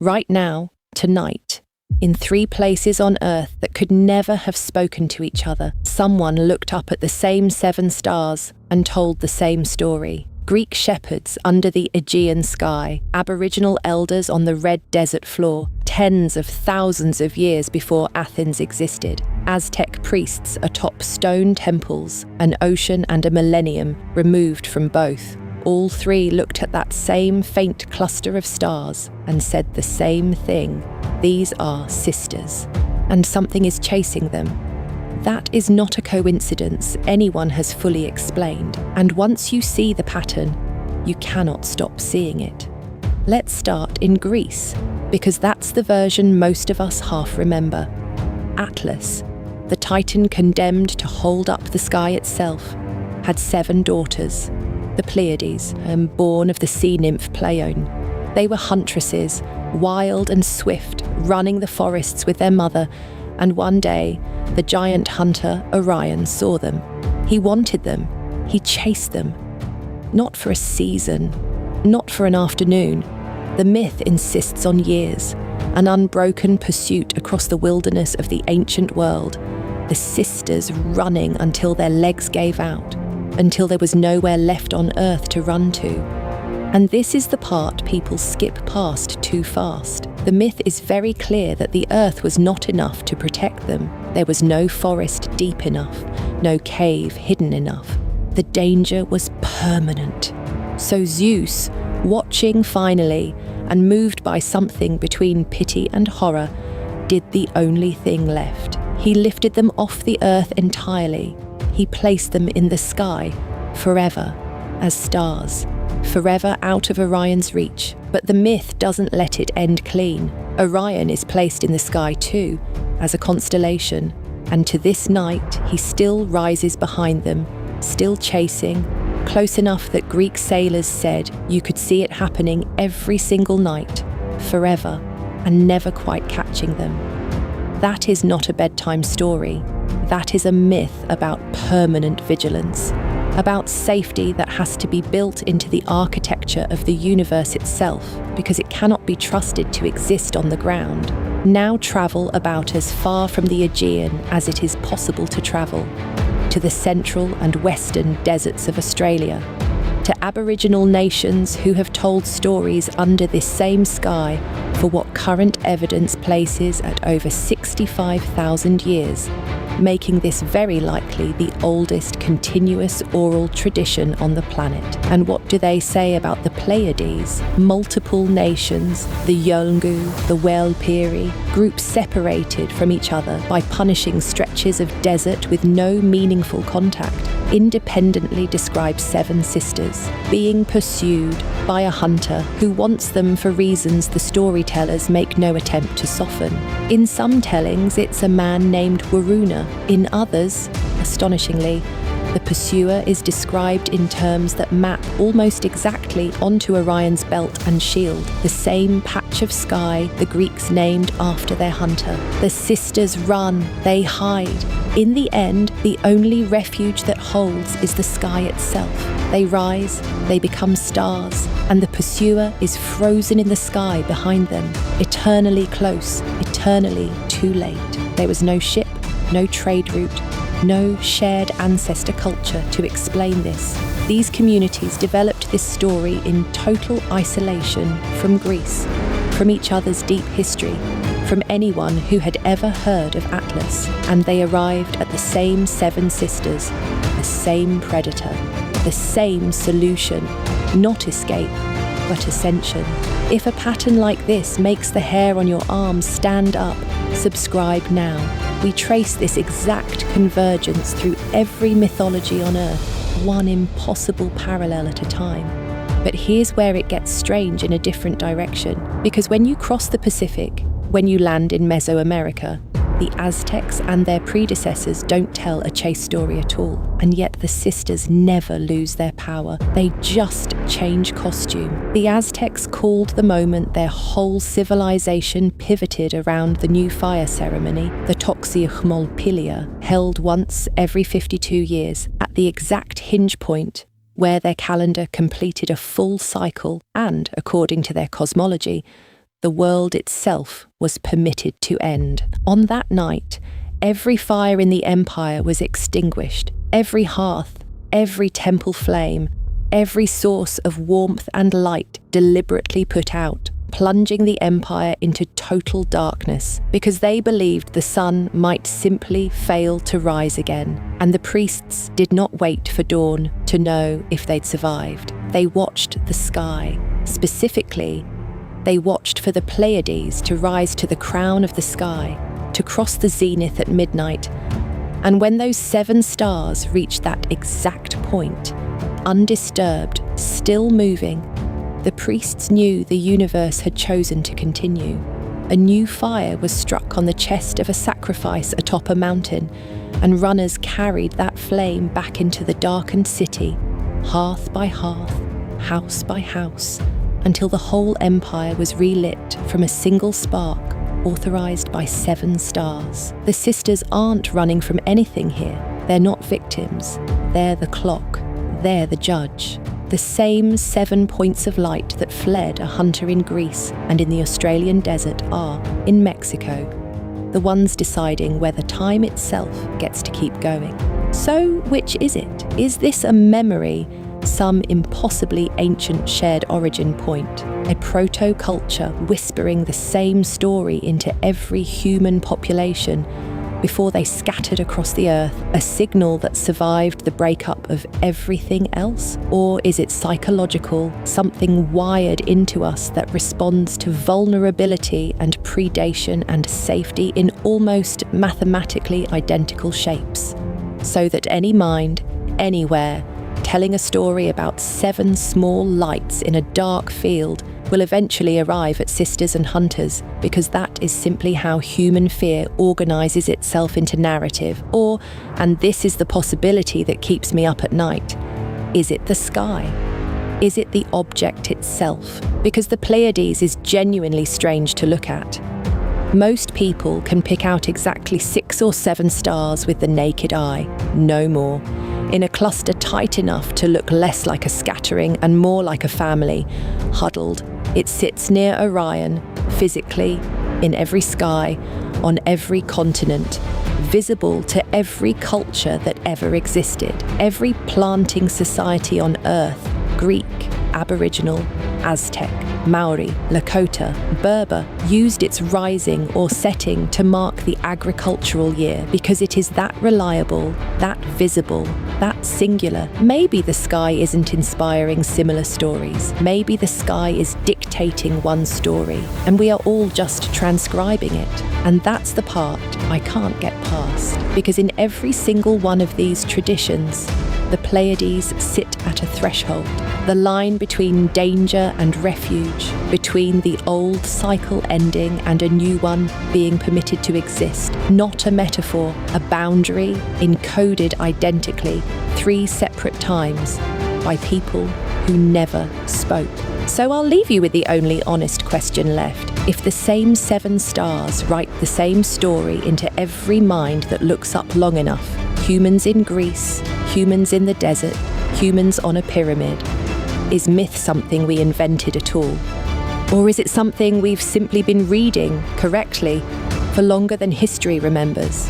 right now, tonight, in 3 places on Earth that could never have spoken to each other, someone looked up at the same 7 stars and told the same story. Greek shepherds under the Aegean sky, Aboriginal elders on the red desert floor, tens of thousands of years before Athens existed, Aztec priests atop stone temples, an ocean and a millennium removed from both. All 3 looked at that same faint cluster of stars and said the same thing. These are sisters, and something is chasing them. That is not a coincidence anyone has fully explained, and once you see the pattern, you cannot stop seeing it. Let's start in Greece, because that's the version most of us half remember. Atlas, the titan condemned to hold up the sky itself, had 7 daughters, the Pleiades, born of the sea nymph Pleione. They were huntresses, wild and swift, running the forests with their mother, and one day, the giant hunter Orion saw them. He wanted them. He chased them. Not for a season, not for an afternoon. The myth insists on years, an unbroken pursuit across the wilderness of the ancient world, the sisters running until their legs gave out, until there was nowhere left on Earth to run to. And this is the part people skip past too fast. The myth is very clear that the Earth was not enough to protect them. There was no forest deep enough, no cave hidden enough. The danger was permanent. So Zeus, watching finally, and moved by something between pity and horror, did the only thing left. He lifted them off the Earth entirely. He placed them in the sky, forever, as stars. Forever out of Orion's reach, but the myth doesn't let it end clean. Orion is placed in the sky too, as a constellation, and to this night he still rises behind them, still chasing, close enough that Greek sailors said you could see it happening every single night, forever, and never quite catching them. That is not a bedtime story. That is a myth about permanent vigilance, about safety that has to be built into the architecture of the universe itself, because it cannot be trusted to exist on the ground. Now travel about as far from the Aegean as it is possible to travel, to the central and western deserts of Australia, to Aboriginal nations who have told stories under this same sky for what current evidence places at over 65,000 years, making this very likely the oldest continuous oral tradition on the planet. And what do they say about the Pleiades? Multiple nations, the Yolngu, the Welpiri, groups separated from each other by punishing stretches of desert with no meaningful contact, independently describe 7 sisters, being pursued by a hunter who wants them for reasons the storytellers make no attempt to soften. In some tellings, it's a man named Waruna. In others, astonishingly, the pursuer is described in terms that map almost exactly onto Orion's belt and shield, the same patch of sky the Greeks named after their hunter. The sisters run, they hide. In the end, the only refuge that holds is the sky itself. They rise, they become stars, and the pursuer is frozen in the sky behind them, eternally close, eternally too late. There was no ship, no trade route, no shared ancestor culture to explain this. These communities developed this story in total isolation from Greece, from each other's deep history, from anyone who had ever heard of Atlas, and they arrived at the same 7 sisters, the same predator, the same solution, not escape, but ascension. If a pattern like this makes the hair on your arms stand up, subscribe now. We trace this exact convergence through every mythology on Earth, one impossible parallel at a time. But here's where it gets strange in a different direction, because when you cross the Pacific, when you land in Mesoamerica, the Aztecs and their predecessors don't tell a chase story at all, and yet the sisters never lose their power. They just change costume. The Aztecs called the moment their whole civilization pivoted around the new fire ceremony, the Toxiuxmolpilia, held once every 52 years, at the exact hinge point where their calendar completed a full cycle and, according to their cosmology, the world itself was permitted to end. On that night, every fire in the empire was extinguished, every hearth, every temple flame, every source of warmth and light deliberately put out, plunging the empire into total darkness, because they believed the sun might simply fail to rise again. And the priests did not wait for dawn to know if they'd survived. They watched the sky. Specifically, they watched for the Pleiades to rise to the crown of the sky, to cross the zenith at midnight. And when those 7 stars reached that exact point, undisturbed, still moving, the priests knew the universe had chosen to continue. A new fire was struck on the chest of a sacrifice atop a mountain, and runners carried that flame back into the darkened city, hearth by hearth, house by house, until the whole empire was relit from a single spark, authorized by 7 stars. The sisters aren't running from anything here. They're not victims. They're the clock. They're the judge. The same 7 points of light that fled a hunter in Greece and in the Australian desert are, in Mexico, the ones deciding whether time itself gets to keep going. So, which is it? Is this a memory, some impossibly ancient shared origin point, a proto-culture whispering the same story into every human population before they scattered across the earth, a signal that survived the breakup of everything else? Or is it psychological, something wired into us that responds to vulnerability and predation and safety in almost mathematically identical shapes? So that any mind, anywhere, telling a story about 7 small lights in a dark field will eventually arrive at sisters and hunters, because that is simply how human fear organises itself into narrative. Or, and this is the possibility that keeps me up at night, is it the sky? Is it the object itself? Because the Pleiades is genuinely strange to look at. Most people can pick out exactly 6 or 7 stars with the naked eye, no more, in a cluster tight enough to look less like a scattering and more like a family, huddled. It sits near Orion, physically, in every sky, on every continent, visible to every culture that ever existed, every planting society on Earth, Greek, Aboriginal, Aztec, Maori, Lakota, Berber, used its rising or setting to mark the agricultural year, because it is that reliable, that visible, that singular. Maybe the sky isn't inspiring similar stories. Maybe the sky is dictating one story, and we are all just transcribing it. And that's the part I can't get past, because in every single one of these traditions, the Pleiades sit at a threshold, the line between danger and refuge, between the old cycle ending and a new one being permitted to exist. Not a metaphor, a boundary encoded identically 3 separate times by people who never spoke. So I'll leave you with the only honest question left. If the same 7 stars write the same story into every mind that looks up long enough, humans in Greece, humans in the desert, humans on a pyramid, is myth something we invented at all? Or is it something we've simply been reading correctly for longer than history remembers?